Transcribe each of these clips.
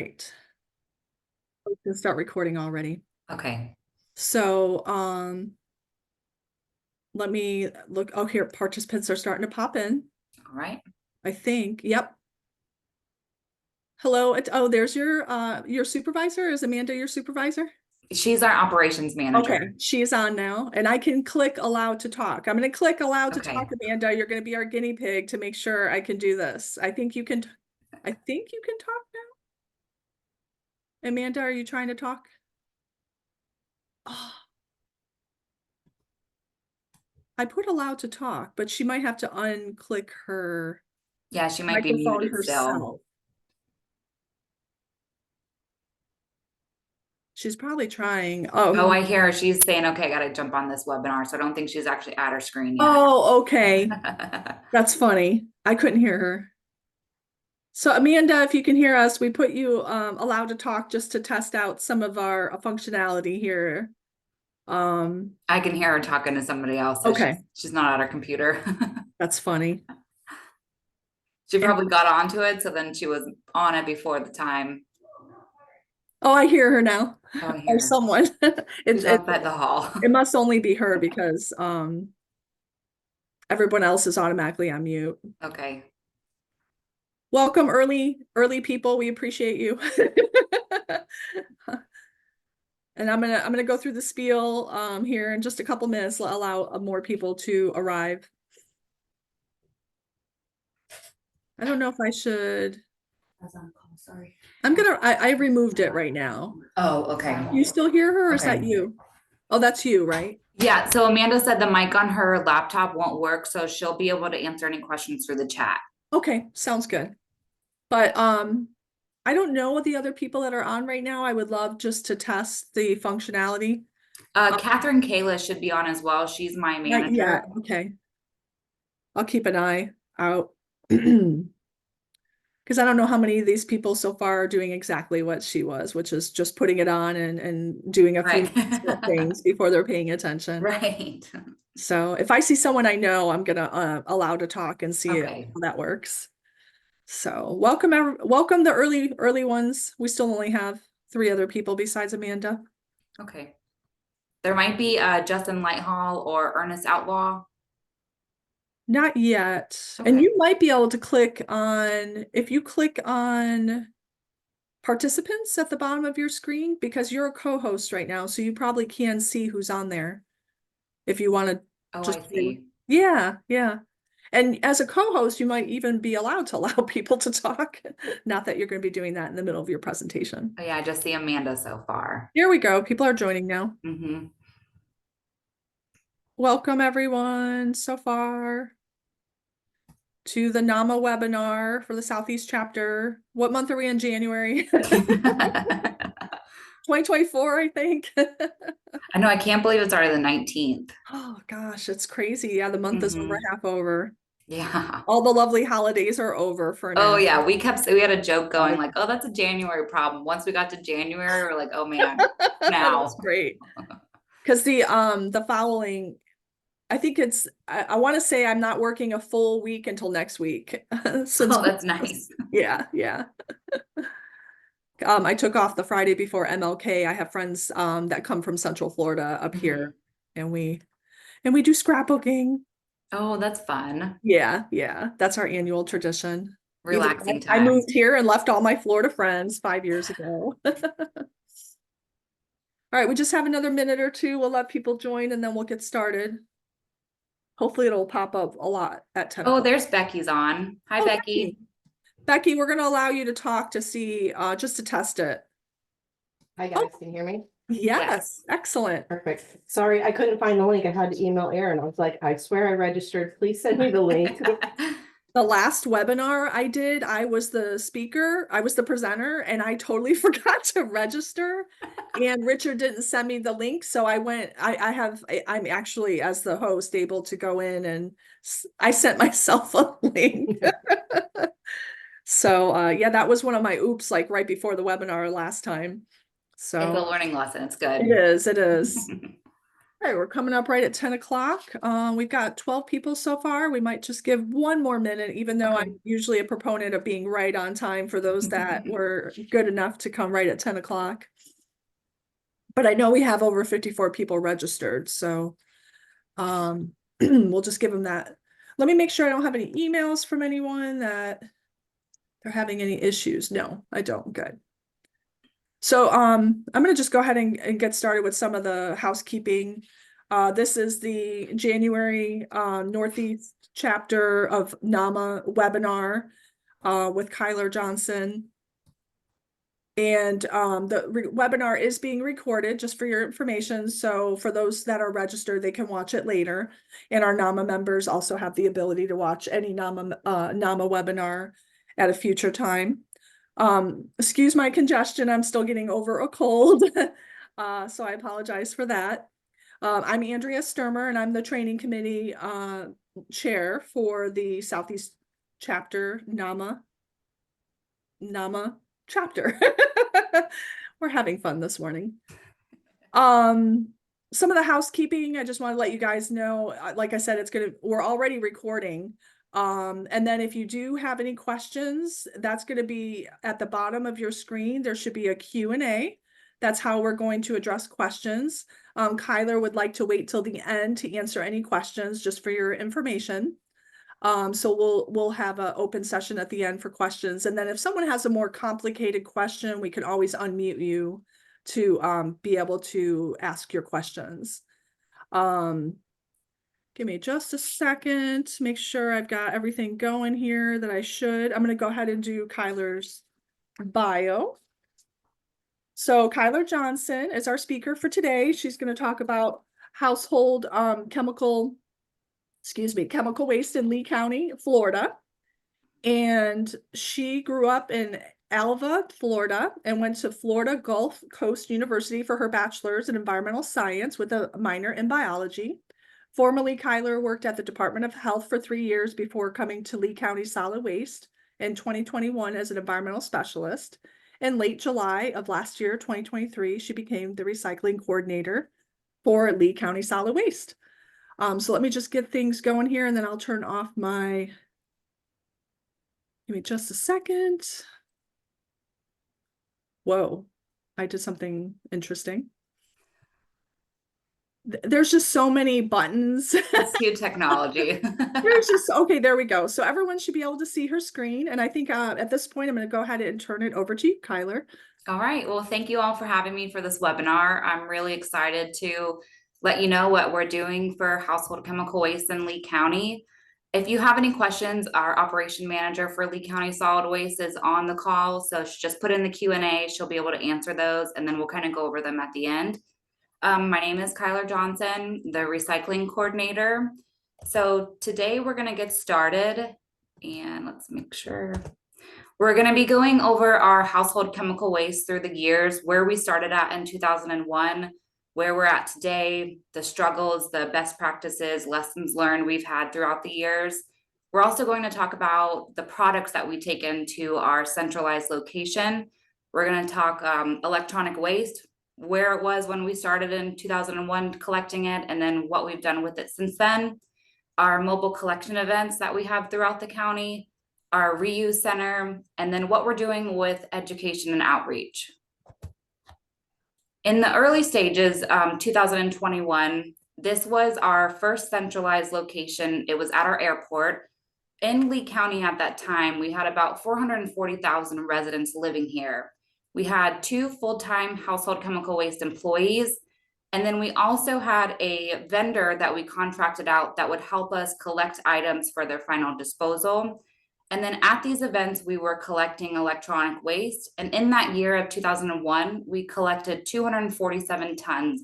Right. We can start recording already. Okay. So, let me look. Oh, here, participants are starting to pop in, All right. I think. Yep. Hello. Oh, there's your supervisor. Is Amanda your supervisor? She's our operations Okay, manager. she is on now, and I can click allow to talk. I'm going to click allow to talk, Okay. Amanda. You're going to be our guinea pig to make sure I can do this. I think you can talk now. Amanda, are you trying to talk? Oh, I put allow to talk, but she might have to unclick her Yeah, she might be microphone muted still. herself. She's probably trying. Oh, I hear her. She's saying, okay, I got to jump on this webinar. So I don't think she's actually at her screen yet. Oh, okay. That's funny. I couldn't hear her. So Amanda, if you can hear us, we put you allowed to talk just to test out some of our functionality here. I can hear her talking to somebody else. So Okay, she's not at her computer. that's funny. She And probably got onto it. So then she was on it before the time. oh, I hear her now. Oh, I Or hear her. someone. She's outside the hall. It must only be her because everyone else is automatically on mute. Okay. Welcome early people. We appreciate you. And I'm gonna go through the spiel here in just a couple minutes, allow more people to arrive. I don't know if I should. I was on call. Sorry. I removed it right now. Oh, okay. You still hear her, or is that Okay. you? Oh, that's you, right? Yeah, so Amanda said the mic on her laptop won't work, so she'll be able to answer any questions through the chat. Okay, sounds good. But I don't know what the other people that are on right now. I would love just to test the functionality. Catherine Kayla should be on as well. She's my Not manager. yet. Okay. I'll keep an eye out. Because I don't know how many of these people so far are doing exactly what she was, which is just putting it on and doing a few Right. things before they're paying attention. Right. So if I see someone I know, I'm gonna allow to talk and see how Okay. that works. So welcome the early ones. We still only have 3 other people besides Amanda. Okay. There might be Justin Lighthall or Ernest Outlaw. Not yet. And Okay. you might be able to click on, if you click on participants at the bottom of your screen, because you're a co-host right now, so you probably can see who's on there if you want to Oh, just I see. yeah, yeah. And as a co-host, you might even be allowed to allow people to talk. Not that you're going to be doing that in the middle of your presentation. Oh, yeah, I just see Amanda so far. Here we go. People are joining now. Hmm. Welcome everyone so far to the NAMA webinar for the Southeast chapter. What month are we in? January? 2024, I think. I know, I can't believe it's already the 19th. Oh gosh, it's crazy. Yeah, the month is over Hmm. half over. Yeah. All the lovely holidays are over for Oh now. yeah, we had a joke going like, oh, that's a January problem. Once we got to January, we're like, oh man, That's now. great. Because the following, I think I want to say I'm not working a full week until next week. Since Oh, that's nice. yeah, yeah. I took off the Friday before MLK. I have friends that come from Central Florida up Hmm. here, and we do scrapbooking. Oh, that's fun. Yeah, yeah. That's our annual tradition. Even Relaxing I time. moved here and left all my Florida friends 5 years ago. All right, we just have another minute or two. We'll let people join and then we'll get started. Hopefully it'll pop up a lot at 10 Oh, o'clock. there's Becky's on. Hi, Oh, Becky. Becky. Becky, we're going to allow you to talk to see, just to test it. Hi Oh, guys, can you hear me? Yes. yes. Excellent. Perfect. Sorry, I couldn't find the link. I had to email Erin. I was like, I swear I registered. Please send me the link. The last webinar I did, I was the speaker, I was the presenter, and I totally forgot to register. And Richard didn't send me the link. So I'm actually, as the host, able to go in and I sent myself a link. So yeah, that was one of my oops, like right before the webinar last time. It's a So learning lesson. It's it good. is, it is. right, we're coming up right at 10 o'clock. We've got 12 people so far. We might just give one more minute, even though Okay. I'm usually a proponent of being right on time for those that were good enough to come right at 10 o'clock. But I know we have over 54 people registered, so we'll just give them that. Let me make sure I don't have any emails from anyone that they're having any issues. No, I don't. Good. So I'm gonna just go ahead and get started with some of the housekeeping. This is the January Northeast chapter of NAMA webinar with Kyler Johnson. And the webinar is being recorded just for your information. So for those that are registered, they can watch it later. And our NAMA members also have the ability to watch any NAMA webinar at a future time. Excuse my congestion, I'm still getting over a cold. So I apologize for that. I'm Andrea Sturmer, and I'm the training committee chair for the Southeast chapter NAMA chapter. We're having fun this morning. Some of the housekeeping, I just want to let you guys know, like I said, we're already recording. And then if you do have any questions, that's going to be at the bottom of your screen. There should be a Q&A. That's how we're going to address questions. Kyler would like to wait till the end to answer any questions, just for your information. So we'll have an open session at the end for questions. And then if someone has a more complicated question, we can always unmute you to be able to ask your questions. Give me just a second to make sure I've got everything going here that I should. I'm going to go ahead and do Kyler's bio. So Kyler Johnson is our speaker for today. She's going to talk about household chemical waste in Lee County, Florida. And she grew up in Alva, Florida, and went to Florida Gulf Coast University for her bachelor's in environmental science with a minor in biology. Formerly, Kyler worked at the Department of Health for 3 years before coming to Lee County Solid Waste in 2021 as an environmental specialist. In late July of last year, 2023, she became the recycling coordinator for Lee County Solid Waste. So let me just get things going here, and then I'll turn off my, give me just a second. Whoa, I did something interesting. There's just so many buttons. It's cute technology. There's just, okay, there we go. So everyone should be able to see her screen. And I think at this point, I'm going to go ahead and turn it over to you, Kyler. All right. Well, thank you all for having me for this webinar. I'm really excited to let you know what we're doing for household chemical waste in Lee County. If you have any questions, our operation manager for Lee County Solid Waste is on the call. So just put in the Q&A. She'll be able to answer those, and then we'll kind of go over them at the end. My name is Kyler Johnson, the recycling coordinator. So today we're going to get started, and let's make sure. We're going to be going over our household chemical waste through the years, where we started at in 2001, where we're at today, the struggles, the best practices, lessons learned we've had throughout the years. We're also going to talk about the products that we take into our centralized location. We're going to talk electronic waste, where it was when we started in 2001 collecting it, and then what we've done with it since then. Our mobile collection events that we have throughout the county, our reuse center, and then what we're doing with education and outreach. In the early stages, 2021, this was our first centralized location. It was at our airport. In Lee County at that time, we had about 440,000 residents living here. We had 2 full-time household chemical waste employees, and then we also had a vendor that we contracted out that would help us collect items for their final disposal. And then at these events, we were collecting electronic waste. And in that year of 2001, we collected 247 tons.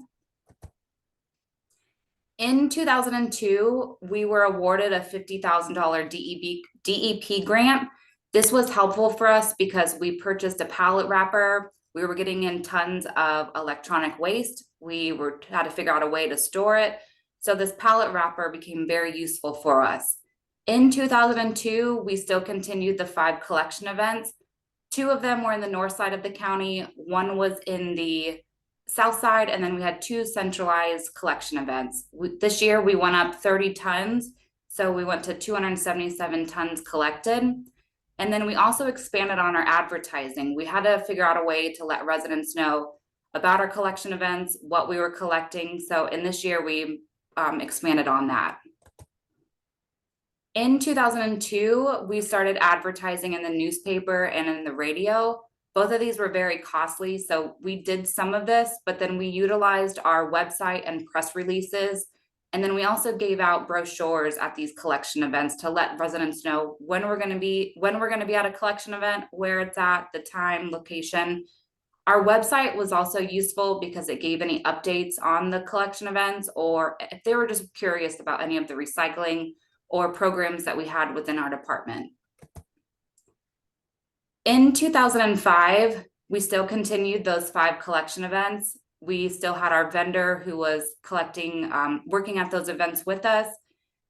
In 2002, we were awarded a $50,000 DEP grant. This was helpful for us because we purchased a pallet wrapper. We were getting in tons of electronic waste. We had to figure out a way to store it. So this pallet wrapper became very useful for us. In 2002, we still continued the 5 collection events. 2 of them were in the north side of the county. One was in the south side, and then we had 2 centralized collection events. This year we went up 30 tons, so we went to 277 tons collected. And then we also expanded on our advertising. We had to figure out a way to let residents know about our collection events, what we were collecting. So in this year, we expanded on that. In 2002, we started advertising in the newspaper and in the radio. Both of these were very costly, so we did some of this, but then we utilized our website and press releases. And then we also gave out brochures at these collection events to let residents know when we're going to be at a collection event, where it's at, the time, location. Our website was also useful because it gave any updates on the collection events, or if they were just curious about any of the recycling or programs that we had within our department. In 2005, we still continued those 5 collection events. We still had our vendor who was collecting, working at those events with us.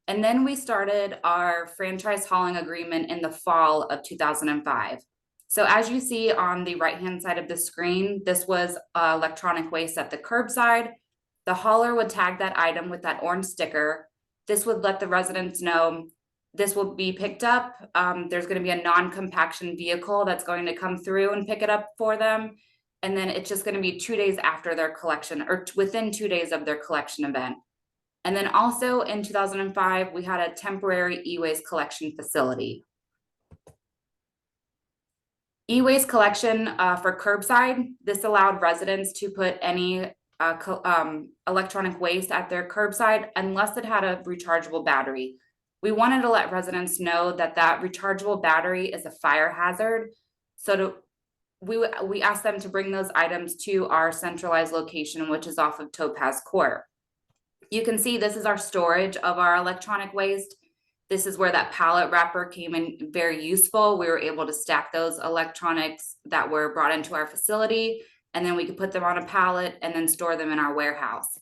And then we started our franchise hauling agreement in the fall of 2005. So as you see on the right-hand side of the screen, this was electronic waste at the curbside. The hauler would tag that item with that orange sticker. This would let the residents know this will be picked up. There's going to be a non-compaction vehicle that's going to come through and pick it up for them. And then it's just going to be 2 days after their collection, or within 2 days of their collection event. And then also in 2005, we had a temporary e-waste collection facility. E-waste collection for curbside, this allowed residents to put any electronic waste at their curbside unless it had a rechargeable battery. We wanted to let residents know that that rechargeable battery is a fire hazard. So we asked them to bring those items to our centralized location, which is off of Topaz Court. You can see this is our storage of our electronic waste. This is where that pallet wrapper came in very useful. We were able to stack those electronics that were brought into our facility, and then we could put them on a pallet and then store them in our warehouse.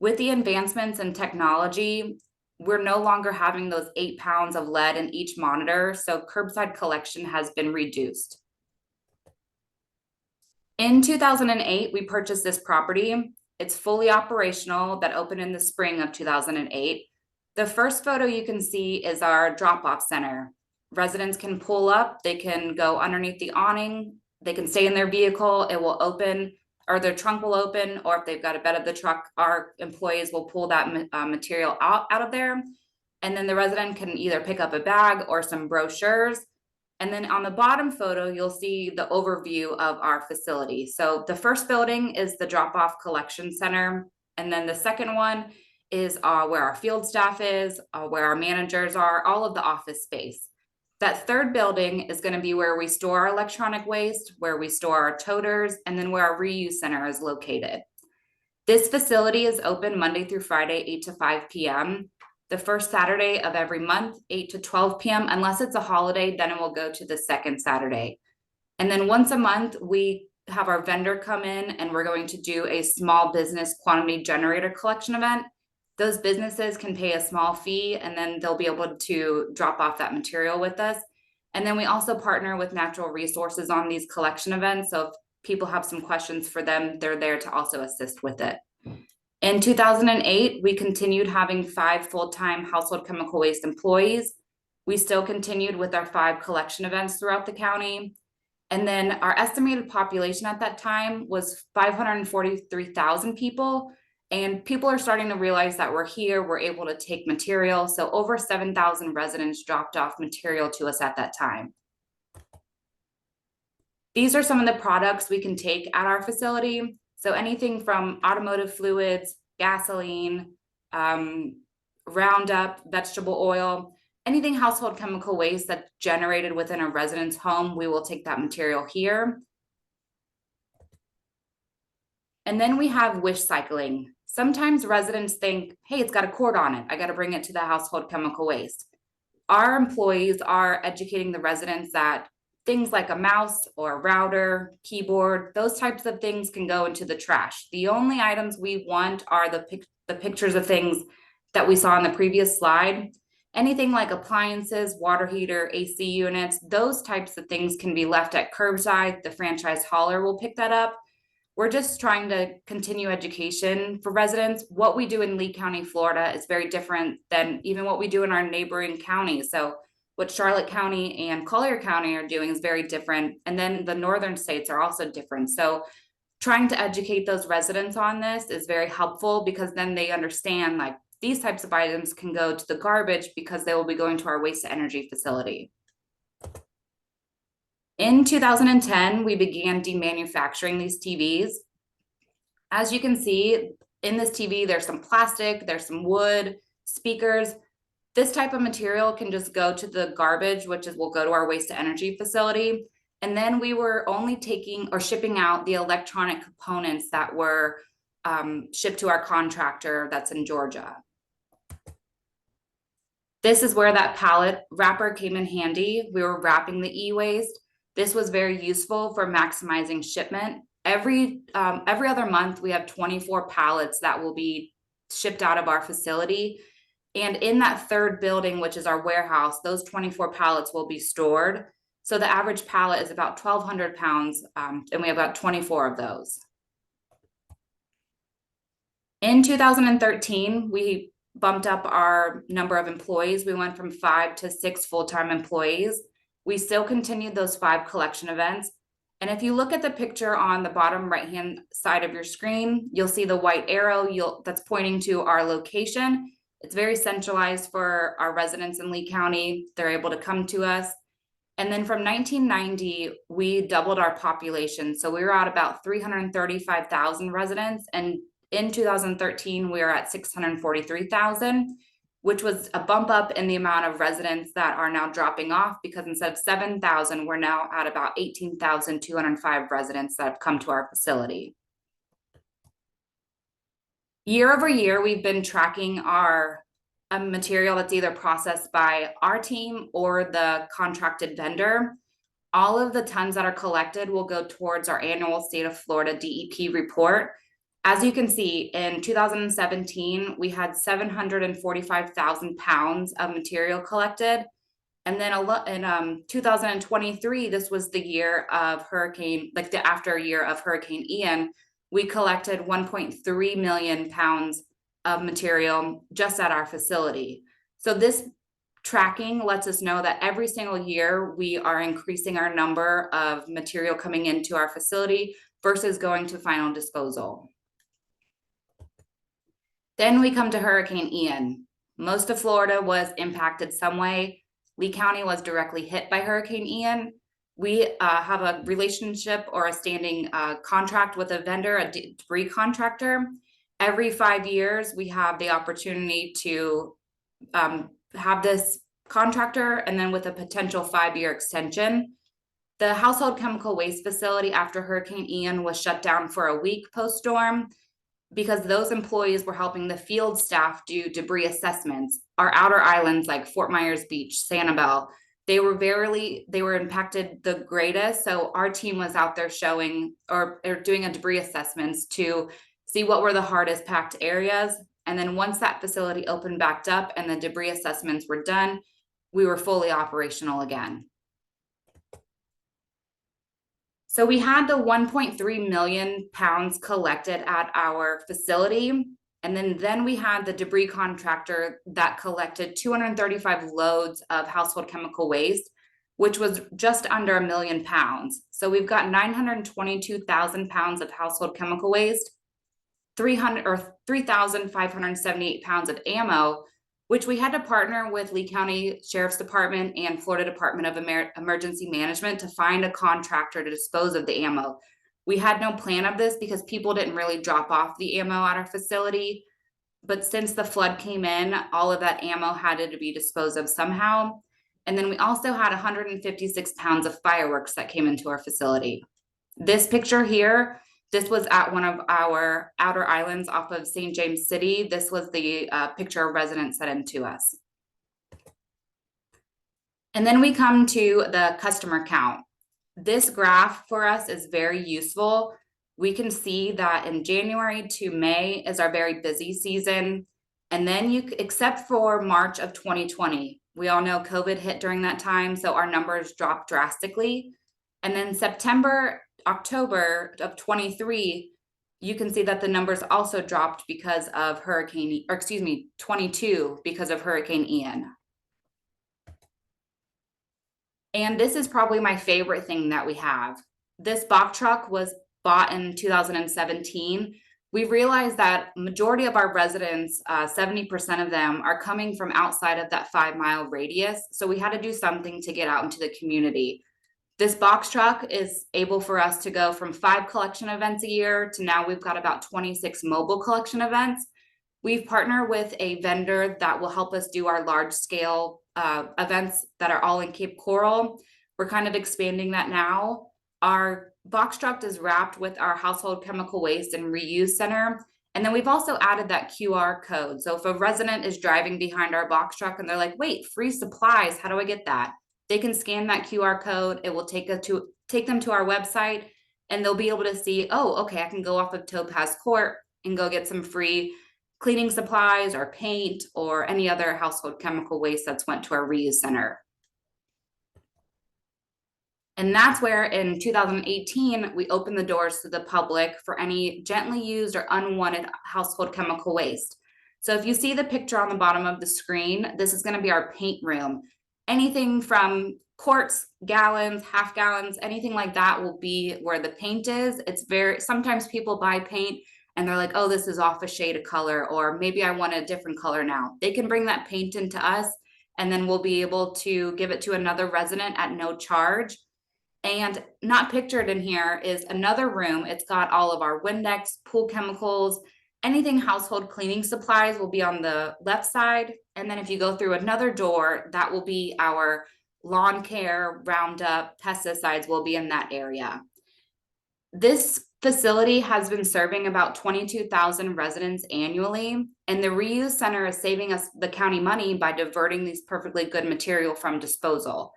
With the advancements in technology, we're no longer having those 8 pounds of lead in each monitor, so curbside collection has been reduced. In 2008, we purchased this property. It's fully operational, that opened in the spring of 2008. The first photo you can see is our drop-off center. Residents can pull up, they can go underneath the awning, they can stay in their vehicle, it will open, or their trunk will open, or if they've got a bed of the truck, our employees will pull that material out of there. And then the resident can either pick up a bag or some brochures. And then on the bottom photo, you'll see the overview of our facility. So the first building is the drop-off collection center. And then the second one is where our field staff is, where our managers are, all of the office space. That third building is going to be where we store our electronic waste, where we store our toters, and then where our reuse center is located. This facility is open Monday through Friday, 8 to 5 p.m. The first Saturday of every month, 8 to 12 p.m. Unless it's a holiday, then it will go to the second Saturday. And then once a month, we have our vendor come in and we're going to do a small business quantity generator collection event. Those businesses can pay a small fee and then they'll be able to drop off that material with us. And then we also partner with Natural Resources on these collection events. So if people have some questions for them, they're there to also assist with it. In 2008, we continued having 5 full-time household chemical waste employees. We still continued with our 5 collection events throughout the county. And then our estimated population at that time was 543,000 people. And people are starting to realize that we're here, we're able to take material. So over 7,000 residents dropped off material to us at that time. These are some of the products we can take at our facility. So anything from automotive fluids, gasoline, Roundup, vegetable oil, anything household chemical waste that's generated within a resident's home, we will take that material here. And then we have wish cycling. Sometimes residents think, hey, it's got a cord on it, I got to bring it to the household chemical waste. Our employees are educating the residents that things like a mouse or a router, keyboard, those types of things can go into the trash. The only items we want are the pictures of things that we saw on the previous slide. Anything like appliances, water heater, AC units, those types of things can be left at curbside. The franchise hauler will pick that up. we're just trying to continue education for residents. What we do in Lee County, Florida is very different than even what we do in our neighboring counties. So what Charlotte County and Collier County are doing is very different. And then the northern states are also different. So trying to educate those residents on this is very helpful, because then they understand like these types of items can go to the garbage because they will be going to our waste to energy facility. In 2010, we began demanufacturing these TVs. As you can see in this TV, there's some plastic, there's some wood, speakers. This type of material can just go to the garbage, which will go to our waste to energy facility. And then we were only taking or shipping out the electronic components that were shipped to our contractor that's in Georgia. This is where that pallet wrapper came in handy. We were wrapping the e-waste. This was very useful for maximizing shipment. Every other month, we have 24 pallets that will be shipped out of our facility. And in that third building, which is our warehouse, those 24 pallets will be stored. So the average pallet is about 1,200 pounds, and we have about 24 of those. In 2013, we bumped up our number of employees. We went from 5 to 6 full-time employees. We still continued those 5 collection events. And if you look at the picture on the bottom right-hand side of your screen, you'll see the white arrow that's pointing to our location. It's very centralized for our residents in Lee County. They're able to come to us. And then from 1990, we doubled our population. So we were at about 335,000 residents. And in 2013, we were at 643,000. Which was a bump up in the amount of residents that are now dropping off, because instead of 7,000, we're now at about 18,205 residents that have come to our facility. Year over year, we've been tracking our material that's either processed by our team or the contracted vendor. All of the tons that are collected will go towards our annual State of Florida DEP report. As you can see, in 2017, we had 745,000 pounds of material collected. And then in 2023, this was the year of the after year of Hurricane Ian, we collected 1.3 million pounds of material just at our facility. So this tracking lets us know that every single year we are increasing our number of material coming into our facility versus going to final disposal. Then we come to Hurricane Ian. Most of Florida was impacted some way. Lee County was directly hit by Hurricane Ian. We have a relationship or a standing contract with a vendor, a debris contractor. Every 5 years, we have the opportunity to have this contractor, and then with a potential 5-year extension. The household chemical waste facility after Hurricane Ian was shut down for a week post-storm, because those employees were helping the field staff do debris assessments. Our outer islands like Fort Myers Beach, Sanibel, they were impacted the greatest. So our team was out there showing or doing a debris assessments to see what were the hardest packed areas. And then once that facility opened back up and the debris assessments were done, we were fully operational again. So we had the 1.3 million pounds collected at our facility. And then we had the debris contractor that collected 235 loads of household chemical waste, which was just under 1 million pounds. So we've got 922,000 pounds of household chemical waste, 3,578 pounds of ammo, which we had to partner with Lee County Sheriff's Department and Florida Department of Emergency Management to find a contractor to dispose of the ammo. We had no plan of this because people didn't really drop off the ammo at our facility. But since the flood came in, all of that ammo had to be disposed of somehow. And then we also had 156 pounds of fireworks that came into our facility. This picture here, this was at one of our outer islands off of St. James City. This was the picture a resident sent in to us. And then we come to the customer count. This graph for us is very useful. We can see that in January to May is our very busy season. And then except for March of 2020, we all know COVID hit during that time, so our numbers dropped drastically. And then September October of 23, you can see that the numbers also dropped because of 22 because of Hurricane Ian. And this is probably my favorite thing that we have. This box truck was bought in 2017. We realized that majority of our residents, 70% of them, are coming from outside of that 5-mile radius. So we had to do something to get out into the community. This box truck is able for us to go from 5 collection events a year to now we've got about 26 mobile collection events. We've partnered with a vendor that will help us do our large scale events that are all in Cape Coral. We're kind of expanding that now. Our box truck is wrapped with our household chemical waste and reuse center. And then we've also added that QR code. So if a resident is driving behind our box truck and they're like, wait, free supplies, how do I get that? They can scan that QR code. It will take them to our website, and they'll be able to see, oh, okay, I can go off of Topaz Court and go get some free cleaning supplies or paint or any other household chemical waste that's went to our reuse center. And that's where in 2018, we opened the doors to the public for any gently used or unwanted household chemical waste. So if you see the picture on the bottom of the screen, this is going to be our paint room. Anything from quarts, gallons, half gallons, anything like that will be where the paint is. Sometimes people buy paint and they're like, oh, this is off a shade of color, or maybe I want a different color now. They can bring that paint into us, and then we'll be able to give it to another resident at no charge. And not pictured in here is another room. It's got all of our Windex, pool chemicals, anything household cleaning supplies will be on the left side. And then if you go through another door, that will be our lawn care, Roundup, pesticides will be in that area. This facility has been serving about 22,000 residents annually, and the reuse center is saving us, the county, money by diverting these perfectly good material from disposal.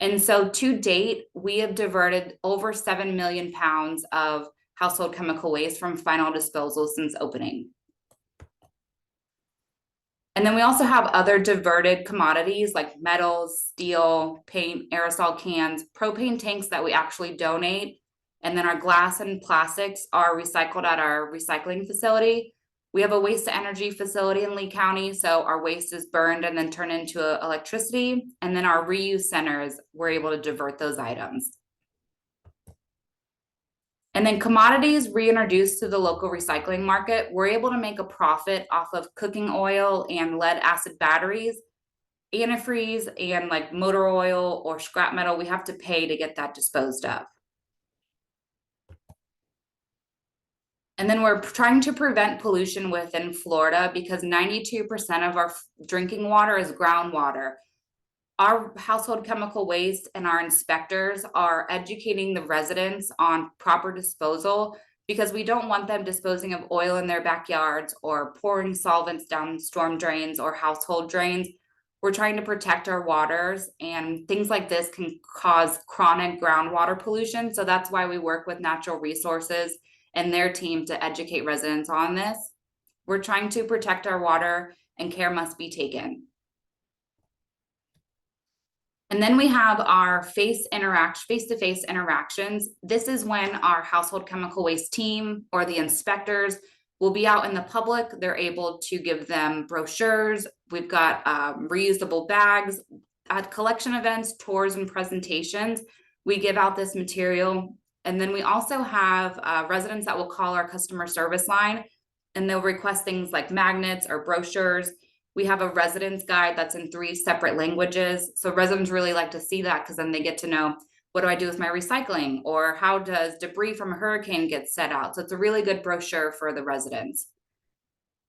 And so to date, we have diverted over 7 million pounds of household chemical waste from final disposal since opening. And then we also have other diverted commodities like metals, steel, paint, aerosol cans, propane tanks that we actually donate. And then our glass and plastics are recycled at our recycling facility. We have a waste to energy facility in Lee County. So our waste is burned and then turned into electricity. And then our reuse centers, we're able to divert those items. And then commodities reintroduced to the local recycling market, we're able to make a profit off of cooking oil and lead acid batteries, antifreeze, and like motor oil or scrap metal. We have to pay to get that disposed of. And then we're trying to prevent pollution within Florida because 92% of our drinking water is groundwater. Our household chemical waste and our inspectors are educating the residents on proper disposal because we don't want them disposing of oil in their backyards or pouring solvents down storm drains or household drains. We're trying to protect our waters, and things like this can cause chronic groundwater pollution. So that's why we work with Natural Resources and their team to educate residents on this. We're trying to protect our water, and care must be taken. And then we have our face-to-face interactions. This is when our household chemical waste team or the inspectors will be out in the public. They're able to give them brochures. We've got reusable bags at collection events, tours, and presentations. We give out this material. And then we also have residents that will call our customer service line, and they'll request things like magnets or brochures. We have a residence guide that's in 3 separate languages. So residents really like to see that because then they get to know, what do I do with my recycling? Or how does debris from a hurricane get set out? So it's a really good brochure for the residents.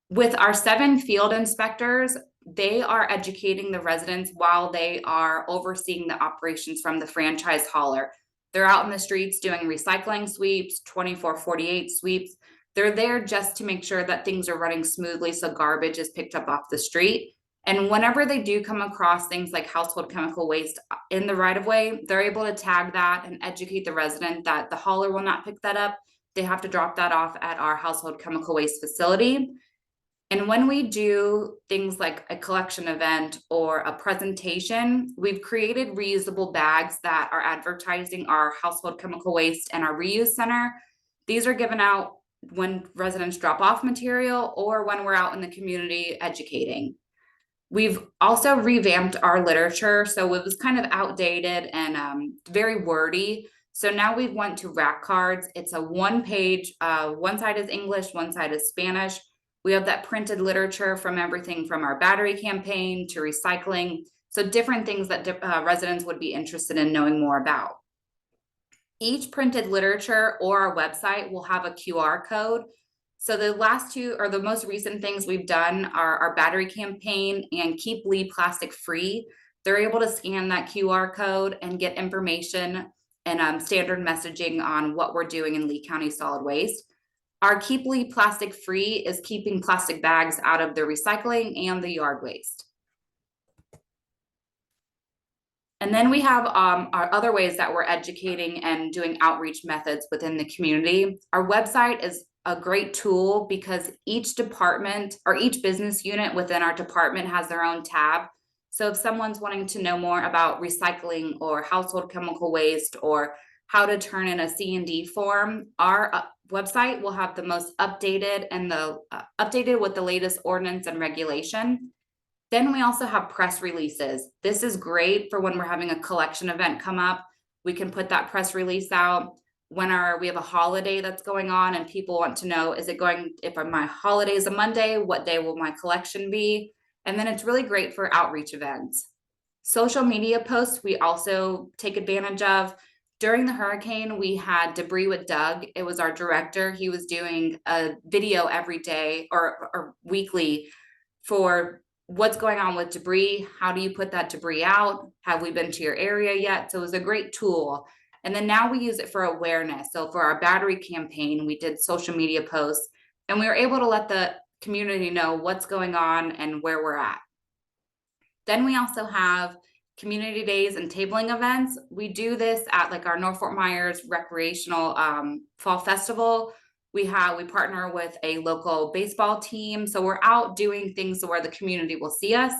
With our 7 field inspectors, they are educating the residents while they are overseeing the operations from the franchise hauler. They're out in the streets doing recycling sweeps, 24/48 sweeps. They're there just to make sure that things are running smoothly so garbage is picked up off the street. And whenever they do come across things like household chemical waste in the right of way, they're able to tag that and educate the resident that the hauler will not pick that up. They have to drop that off at our household chemical waste facility. And when we do things like a collection event or a presentation, we've created reusable bags that are advertising our household chemical waste and our reuse center. These are given out when residents drop off material or when we're out in the community educating. We've also revamped our literature, so it was kind of outdated and very wordy. So now we went to rack cards. It's a one page, one side is English, one side is Spanish. We have that printed literature from everything from our battery campaign to recycling. So different things that residents would be interested in knowing more about. Each printed literature or our website will have a QR code. So the last two or the most recent things we've done are our battery campaign and Keep Lee Plastic Free. They're able to scan that QR code and get information and standard messaging on what we're doing in Lee County solid waste. Our Keep Lee Plastic Free is keeping plastic bags out of the recycling and the yard waste. And then we have our other ways that we're educating and doing outreach methods within the community. Our website is a great tool because each department or each business unit within our department has their own tab. So if someone's wanting to know more about recycling or household chemical waste or how to turn in a C&D form, our website will have the most updated and updated with the latest ordinance and regulation. Then we also have press releases. This is great for when we're having a collection event come up. We can put that press release out when we have a holiday that's going on and people want to know, if my holiday is a Monday, what day will my collection be? And then it's really great for outreach events. Social media posts, we also take advantage of. During the hurricane, we had Debris with Doug. It was our director. He was doing a video every day or weekly for what's going on with debris. How do you put that debris out? Have we been to your area yet? So it was a great tool. And then now we use it for awareness. So for our battery campaign, we did social media posts and we were able to let the community know what's going on and where we're at. Then we also have community days and tabling events. We do this at like our North Fort Myers recreational fall festival. We partner with a local baseball team. So we're out doing things where the community will see us.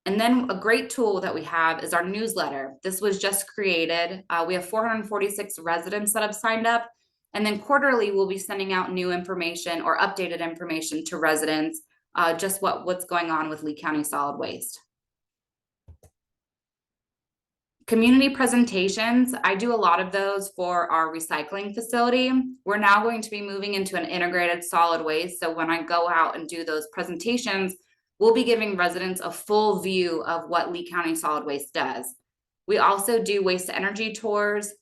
And then a great tool that we have is our newsletter. This was just created. We have 446 residents that have signed up. And then quarterly, we'll be sending out new information or updated information to residents, just what's going on with Lee County solid waste. Community presentations, I do a lot of those for our recycling facility. We're now going to be moving into an integrated solid waste. So when I go out and do those presentations, we'll be giving residents a full view of what Lee County solid waste does. We also do waste to energy tours.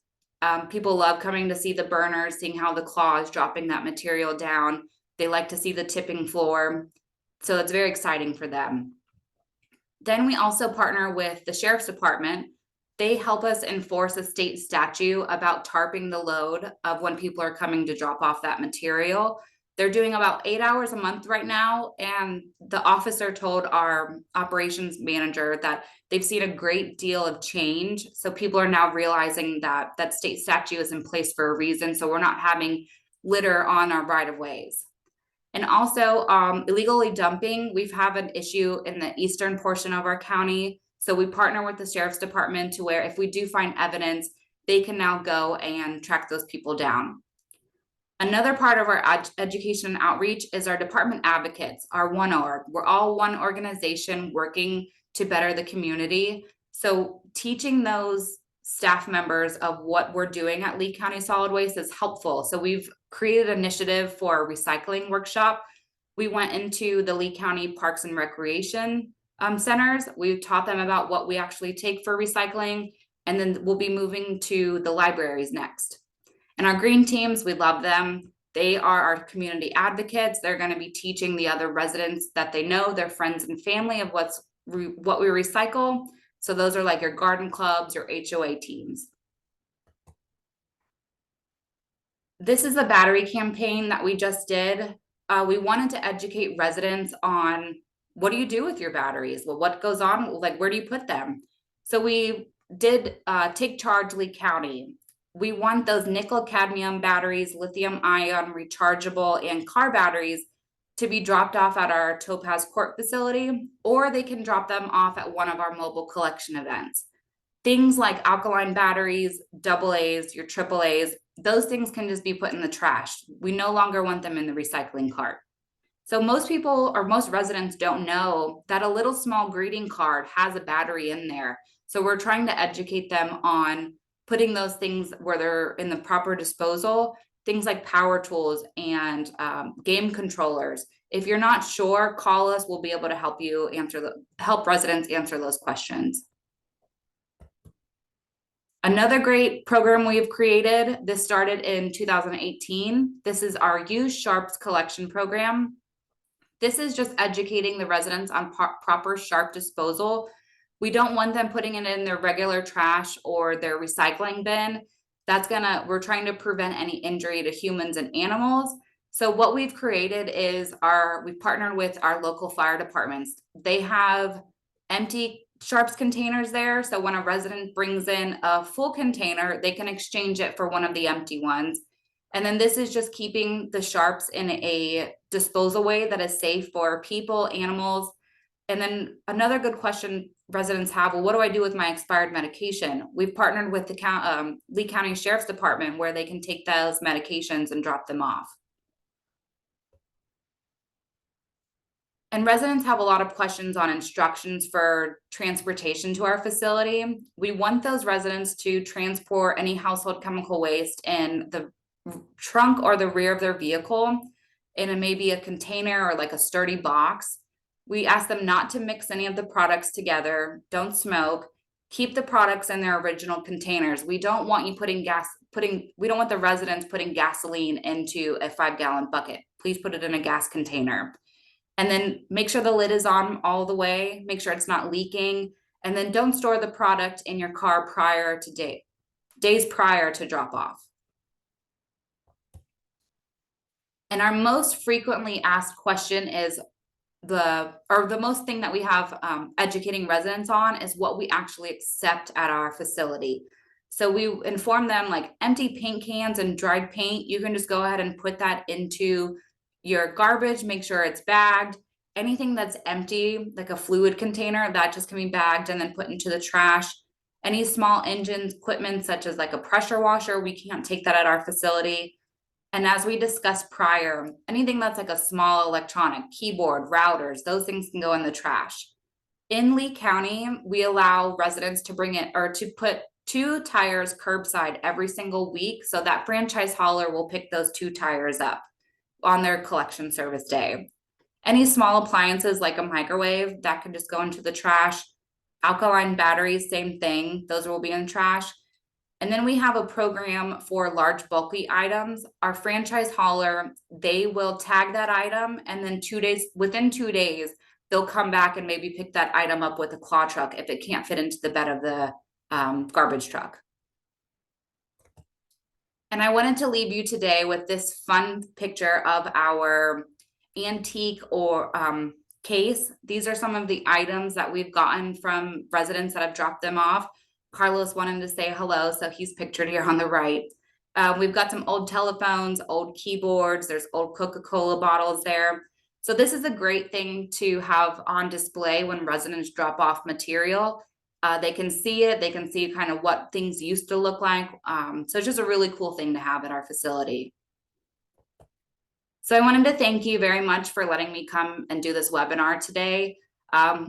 People love coming to see the burners, seeing how the claw is dropping that material down. They like to see the tipping floor. So it's very exciting for them. Then we also partner with the Sheriff's Department. They help us enforce a state statute about tarping the load of when people are coming to drop off that material. They're doing about 8 hours a month right now. And the officer told our operations manager that they've seen a great deal of change. So people are now realizing that that state statute is in place for a reason. So we're not having litter on our right of ways. And also illegally dumping, we've had an issue in the eastern portion of our county. So we partner with the Sheriff's Department to where if we do find evidence, they can now go and track those people down. Another part of our education and outreach is our department advocates, our one org. We're all one organization working to better the community. So teaching those staff members of what we're doing at Lee County Solid Waste is helpful. So we've created an initiative for a recycling workshop. We went into the Lee County Parks and Recreation centers. We've taught them about what we actually take for recycling, and then we'll be moving to the libraries next. And our green teams, we love them. They are our community advocates. They're going to be teaching the other residents that they know, their friends and family, of what we recycle. So those are like your garden clubs, your HOA teams. This is the battery campaign that we just did. We wanted to educate residents on what do you do with your batteries? Well, what goes on? Like, where do you put them? So we did Take Charge Lee County. We want those nickel cadmium batteries, lithium ion rechargeable, and car batteries to be dropped off at our Topaz Court facility, or they can drop them off at one of our mobile collection events. Things like alkaline batteries, AA's, your AAA's, those things can just be put in the trash. We no longer want them in the recycling cart. So most people or most residents don't know that a little small greeting card has a battery in there. So we're trying to educate them on putting those things where they're in the proper disposal, things like power tools and game controllers. If you're not sure, call us. We'll be able to help you help residents answer those questions. Another great program we've created, this started in 2018. This is our Use Sharps collection program. This is just educating the residents on proper sharp disposal. We don't want them putting it in their regular trash or their recycling bin. We're trying to prevent any injury to humans and animals. So what we've created is we've partnered with our local fire departments. They have empty Sharps containers there. So when a resident brings in a full container, they can exchange it for one of the empty ones. And then this is just keeping the Sharps in a disposal way that is safe for people, animals. And then another good question residents have, well, what do I do with my expired medication? We've partnered with the Lee County Sheriff's Department where they can take those medications and drop them off. And residents have a lot of questions on instructions for transportation to our facility. We want those residents to transport any household chemical waste in the trunk or the rear of their vehicle in maybe a container or like a sturdy box. We ask them not to mix any of the products together, don't smoke, keep the products in their original containers. We don't want you we don't want the residents putting gasoline into a 5-gallon bucket. Please put it in a gas container. And then make sure the lid is on all the way, make sure it's not leaking, and then don't store the product in your car days prior to drop off. And our most frequently asked question is the most thing that we have educating residents on is what we actually accept at our facility. So we inform them like empty paint cans and dried paint, you can just go ahead and put that into your garbage, make sure it's bagged. Anything that's empty, like a fluid container, that just can be bagged and then put into the trash. Any small engines, equipment such as like a pressure washer, we can't take that at our facility. And as we discussed prior, anything that's like a small electronic, keyboard, routers, those things can go in the trash. In Lee County, we allow residents to bring it or to put 2 tires curbside every single week. So that franchise hauler will pick those 2 tires up on their collection service day. Any small appliances like a microwave, that can just go into the trash. Alkaline batteries, same thing, those will be in trash. And then we have a program for large bulky items. Our franchise hauler, they will tag that item and then within 2 days, they'll come back and maybe pick that item up with a claw truck if it can't fit into the bed of the garbage truck. And I wanted to leave you today with this fun picture of our antique or case. These are some of the items that we've gotten from residents that have dropped them off. Carlos wanted to say hello, so he's pictured here on the right. We've got some old telephones, old keyboards, there's old Coca-Cola bottles there. So this is a great thing to have on display when residents drop off material. They can see it, they can see kind of what things used to look like. So it's just a really cool thing to have at our facility. So I wanted to thank you very much for letting me come and do this webinar today.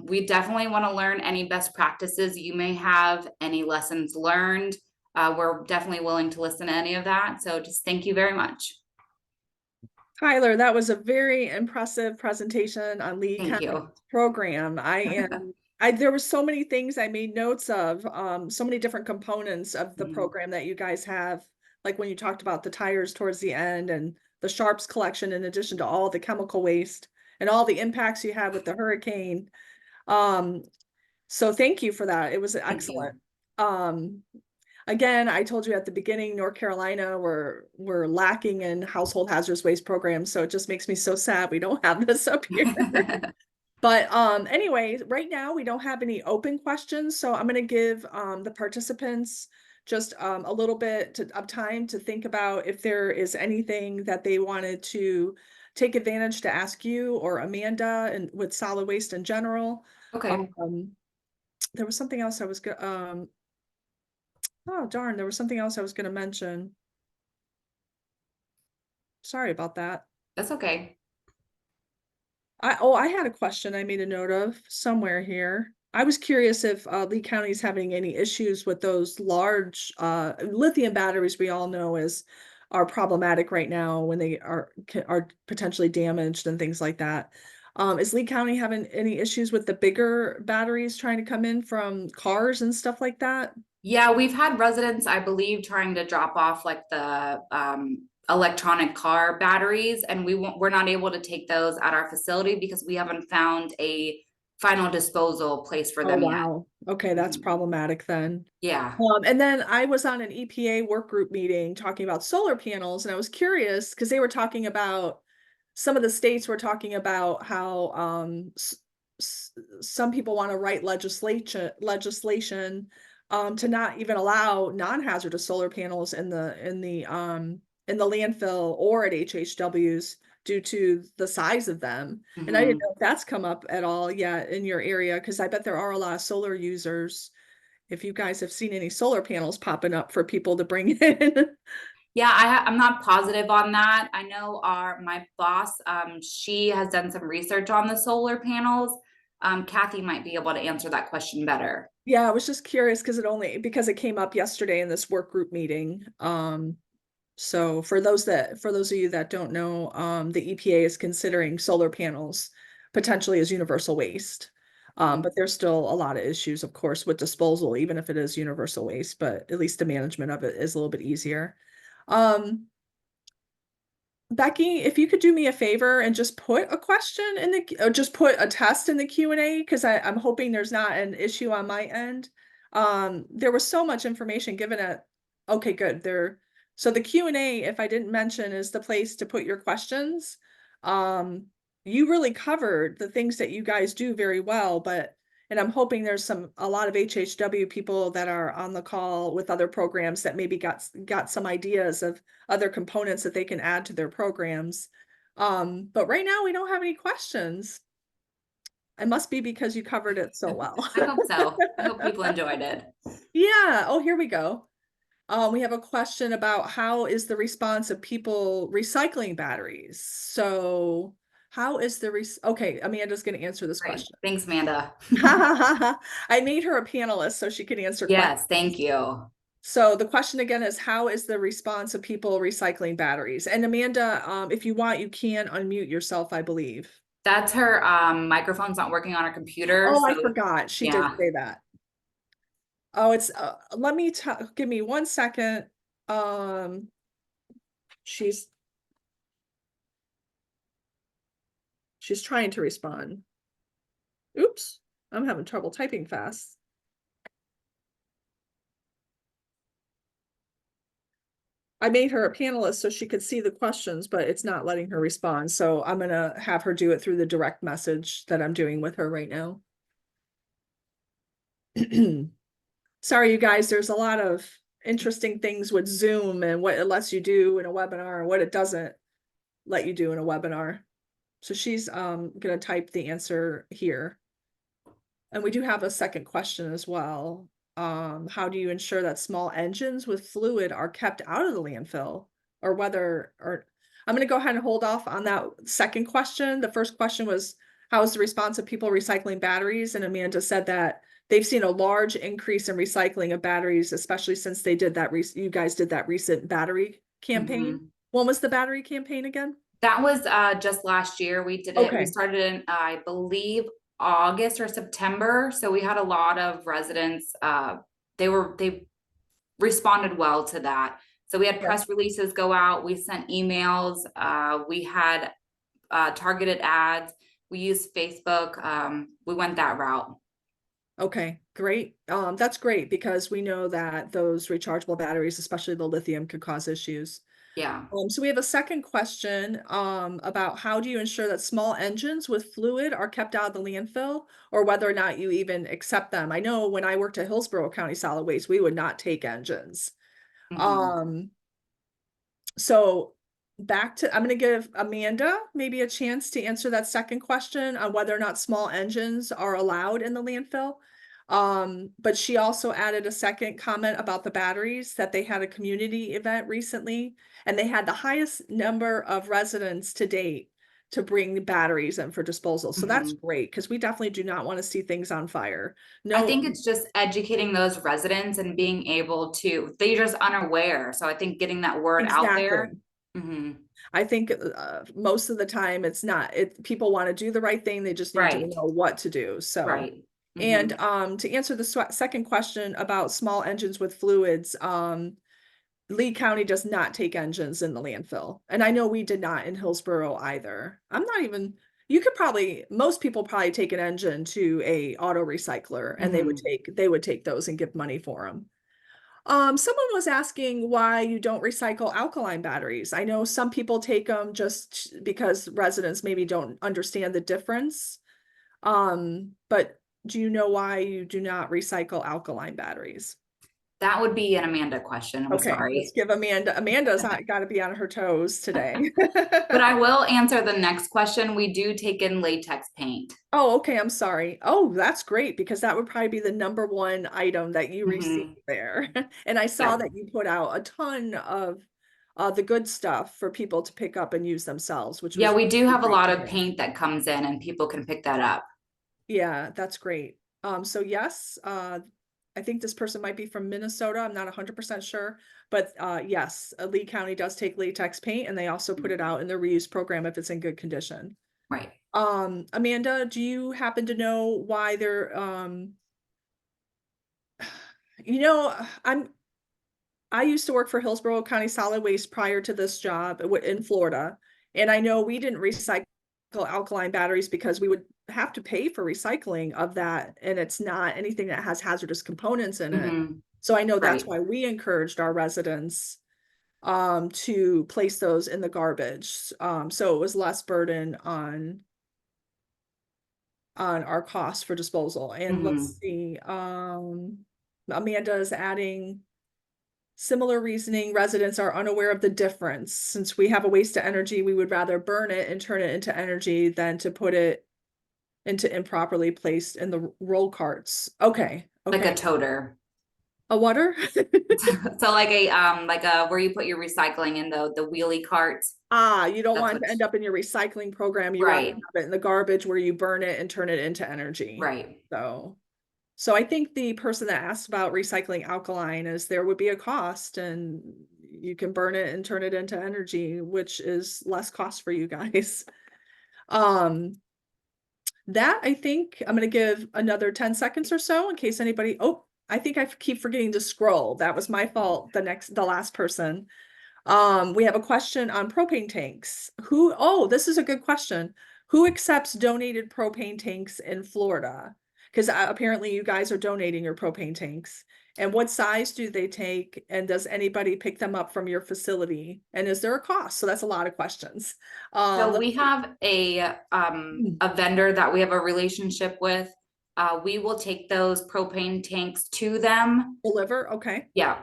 We definitely want to learn any best practices you may have, any lessons learned. We're definitely willing to listen to any of that. So just thank you very much. Tyler, that was a very impressive presentation on Lee County's program. There were so many things I made notes of, so many different components of the program that you guys have, like when you talked about the tires towards the end and the Sharps collection, in addition to all the chemical waste and all the impacts you had with the hurricane. So thank you for that. It was excellent. Again, I told you at the beginning, North Carolina, we're lacking in household hazardous waste programs. So it just makes me so sad we don't have this up here. But anyway, right now we don't have any open questions. So I'm going to give the participants just a little bit of time to think about if there is anything that they wanted to take advantage to ask you or Amanda and with solid waste in general. Okay, There was something else I was oh darn, there was something else I was gonna mention. Sorry about that. that's okay. I had a question I made a note of somewhere here. I was curious if Lee County is having any issues with those large lithium batteries we all know are problematic right now when they are potentially damaged and things like that. Is Lee County having any issues with the bigger batteries trying to come in from cars and stuff like that? Yeah, we've had residents, I believe, trying to drop off like the electronic car batteries, and we're not able to take those at our facility because we haven't found a final disposal place for Oh, them yet. wow. Okay, that's Mhm. problematic then. Yeah. And then I was on an EPA work group meeting talking about solar panels, and I was curious because they were talking about some of the states were talking about how some people want to write legislation to not even allow non-hazardous solar panels in the landfill or at HHWs due to the size of them. And I didn't Mhm. know if that's come up at all yet in your area because I bet there are a lot of solar users if you guys have seen any solar panels popping up for people to bring in. Yeah, I'm not positive on that. I know my boss, she has done some research on the solar panels. Kathy might be able to answer that question better. Yeah, I was just curious because it came up yesterday in this work group meeting. So for those of you that don't know, the EPA is considering solar panels potentially as universal waste. But there's still a lot of issues, of course, with disposal, even if it is universal waste, but at least the management of it is a little bit easier. Um, Becky, if you could do me a favor and just put a question in or just put a test in the Q&A, because I'm hoping there's not an issue on my end. There was so much information given at, okay, good. So the Q&A, if I didn't mention, is the place to put your questions. You really covered the things that you guys do very well, and I'm hoping there's a lot of HHW people that are on the call with other programs that maybe got some ideas of other components that they can add to their programs. But right now we don't have any questions. It must be because you covered it so well. I hope so. I hope people enjoyed it. Yeah. Oh, here we go. We have a question about how is the response of people recycling batteries? So how is okay, Amanda's going to answer this Great. question. Thanks, Amanda. I made her a panelist so she could answer questions. Yes, thank you. So the question again is, how is the response of people recycling batteries? And Amanda, if you want, you can unmute yourself, I believe. That's her microphone's not working on her computer. Oh, I So forgot. She did yeah. say that. Oh, it's let me give me 1 second. Um, she's trying to respond. Oops, I'm having trouble typing fast. I made her a panelist so she could see the questions, but it's not letting her respond. So I'm gonna have her do it through the direct message that I'm doing with her right now. Sorry, you guys, there's a lot of interesting things with Zoom and what it lets you do in a webinar and what it doesn't let you do in a webinar. So she's gonna type the answer here. And we do have a second question as well. How do you ensure that small engines with fluid are kept out of the landfill? Or I'm gonna go ahead and hold off on that second question. The first question was, how is the response of people recycling batteries? And Amanda said that they've seen a large increase in recycling of batteries, especially since they did you guys did that recent battery campaign. Mhm. When was the battery campaign again? That was just last year. We did it. We Okay. started in, I believe, August or September. So we had a lot of residents. They responded well to that. So we had Yeah. press releases go out. We sent emails. We had targeted ads. We used Facebook. We went that route. Okay, great. That's great because we know that those rechargeable batteries, especially the lithium, could cause issues. Yeah. So we have a second question about how do you ensure that small engines with fluid are kept out of the landfill or whether or not you even accept them. I know when I worked at Hillsborough County Solid Waste, we would not take engines. Mhm. Um, so I'm gonna give Amanda maybe a chance to answer that second question on whether or not small engines are allowed in the landfill. But she also added a second comment about the batteries, that they had a community event recently, and they had the highest number of residents to date to bring the batteries in for disposal. So that's Mhm. great, because we definitely do not want to see things on fire. I No, think it's just educating those residents and being able to, they're just unaware. So I think getting that word out there. exactly. Mhm. I think most of the time it's not, people want to do the right thing, they just need to Right, know what to do. So, right. and Mhm. to answer the second question about small engines with fluids, Lee County does not take engines in the landfill. And I know we did not in Hillsborough either. I'm not even, you could probably, most people probably take an engine to a auto recycler and Mhm. they would take those and give money for them. Someone was asking why you don't recycle alkaline batteries. I know some people take them just because residents maybe don't understand the difference. But do you know why you do not recycle alkaline batteries? That would be an Amanda question. I'm Okay, let's sorry. give Amanda. Amanda's got to be on her toes today. But I will answer the next question. We do take in latex paint. Oh, okay. I'm sorry. Oh, that's great, because that would probably be the number one item that you receive Mhm. there. And I saw Yeah. that you put out a ton of the good stuff for people to pick up and use themselves, which Yeah, was we do really have a great lot to of hear. paint that comes in and people can pick that up. Yeah, that's great. So yes, I think this person might be from Minnesota. I'm not 100% sure, but yes, Lee County does take latex paint, and they also put it out in their reuse program if it's in good condition. Right. Amanda, do you happen to know why they're you know, I used to work for Hillsborough County Solid Waste prior to this job in Florida, and I know we didn't recycle alkaline batteries because we would have to pay for recycling of that, and it's not anything that has hazardous components in it. Mhm. So I know that's Right. why we encouraged our residents to place those in the garbage. So it was less burden on our cost for disposal. And let's Mhm. see, Amanda is adding similar reasoning. Residents are unaware of the difference. Since we have a waste to energy, we would rather burn it and turn it into energy than to put it into improperly placed in the roll carts. Okay, Like a okay. toter. A water? So like a where you put your recycling in the wheelie carts. Ah, you don't That's want what to end up in your recycling program. You rather right. have it in the garbage where you burn it and turn it into energy. Right. So I think the person that asked about recycling alkaline is there would be a cost, and you can burn it and turn it into energy, which is less cost for you guys. Um, that I think I'm gonna give another 10 seconds or so in case anybody, oh, I think I keep forgetting to scroll. That was my fault. The last person. We have a question on propane tanks. Oh, this is a good question. Who accepts donated propane tanks in Florida? Because apparently you guys are donating your propane tanks. And what size do they take? And does anybody pick them up from your facility? And is there a cost? So that's a lot of questions. So Let's we have a vendor that we have a relationship with. We will take those propane tanks to them. deliver. Okay. Yeah.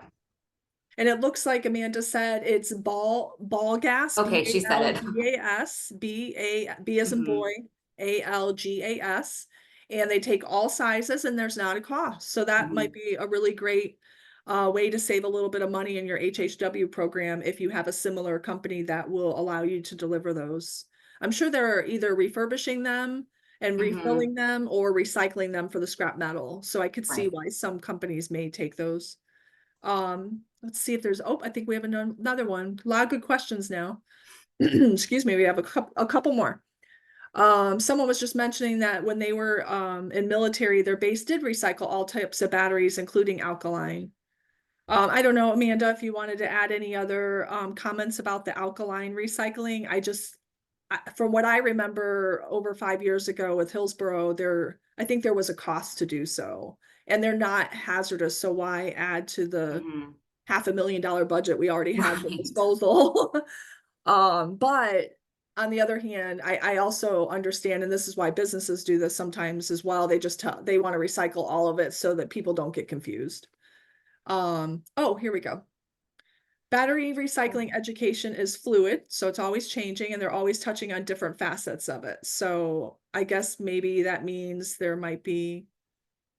And it looks like Amanda said it's ball gas, Okay, she said it. B as in boy, Mhm. ALGAS. And they take all sizes, and there's not a cost. So that might Mhm. be a really great way to save a little bit of money in your HHW program if you have a similar company that will allow you to deliver those. I'm sure they're either refurbishing them and Mhm. refilling them or recycling them for the scrap metal. So I could see Right. why some companies may take those. Let's see if there's, oh, I think we have another one. A lot of good questions now. Excuse me, we have a couple more. Someone was just mentioning that when they were in military, their base did recycle all types of batteries, including alkaline. I don't know, Amanda, if you wanted to add any other comments about the alkaline recycling. From what I remember over 5 years ago with Hillsborough, I think there was a cost to do so. And they're not hazardous, so why add to the Mhm. $500,000 budget we already have for Right. disposal? But on the other hand, I also understand, and this is why businesses do this sometimes as well. They want to recycle all of it so that people don't get confused. Oh, here we go. Battery recycling education is fluid, so it's always changing and they're always touching on different facets of it. So I guess maybe that means there might be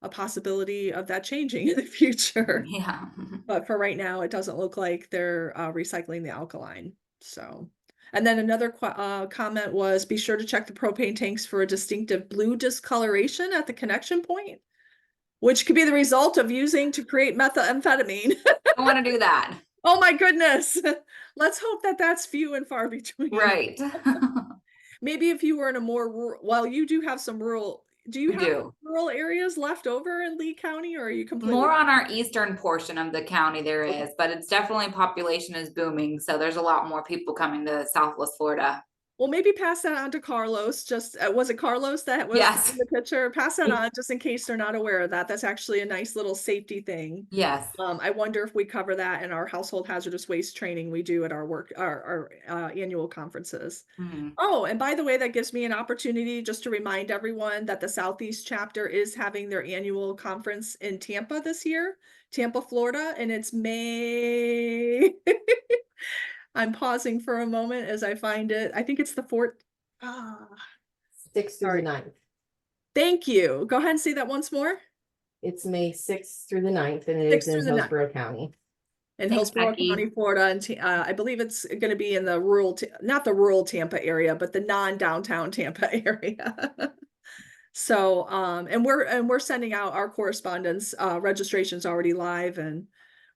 a possibility of that changing in the future. Yeah. But for right now, it doesn't look like they're recycling the alkaline. So, and then another comment was, be sure to check the propane tanks for a distinctive blue discoloration at the connection point, which could be the result of using to create methamphetamine. I want to do that. Oh my goodness. Let's hope that that's few and far between. Right. Maybe if you were in a more rural, well, you do have some rural, do you We have do. rural areas left over in Lee County, or are you completely? More on our eastern portion of the county there is, but it's definitely population is booming. So there's a lot more people coming to Southwest Florida. Well, maybe pass that on to Carlos. Just was it Carlos that was Yes. in the picture? Pass that on just in case they're not aware of that. That's actually a nice little safety thing. Yes. I wonder if we cover that in our household hazardous waste training we do at our work, our annual conferences. Mhm. Oh, and by the way, that gives me an opportunity just to remind everyone that the Southeast chapter is having their annual conference in Tampa this year, Tampa, Florida, and it's May. I'm pausing for a moment as I find it. I think it's the 4th. Ah, 6th through Sorry. the 9th. thank you. Go ahead and say that once more. It's May 6th through the 9th, and it 6th is in through the 9th. Hillsborough County. In Thanks, Hillsborough Becky. County, Florida, and I believe it's going to be in the rural, not the rural Tampa area, but the non-downtown Tampa area. So, and we're sending out our correspondence. Registration's already live, and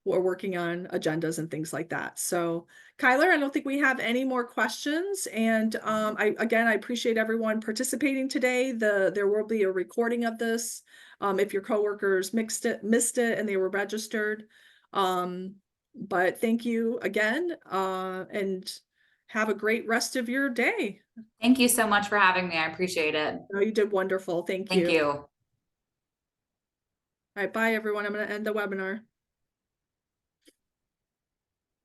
we're working on agendas and things like that. So, Kyler, I don't think we have any more questions. And I appreciate everyone participating today. There will be a recording of this. If your coworkers missed it, and they were registered. But thank you again, and have a great rest of your day. Thank you so much for having me. I appreciate it. Oh, you did wonderful. Thank Thank you. you. All right, bye everyone. I'm going to end the webinar.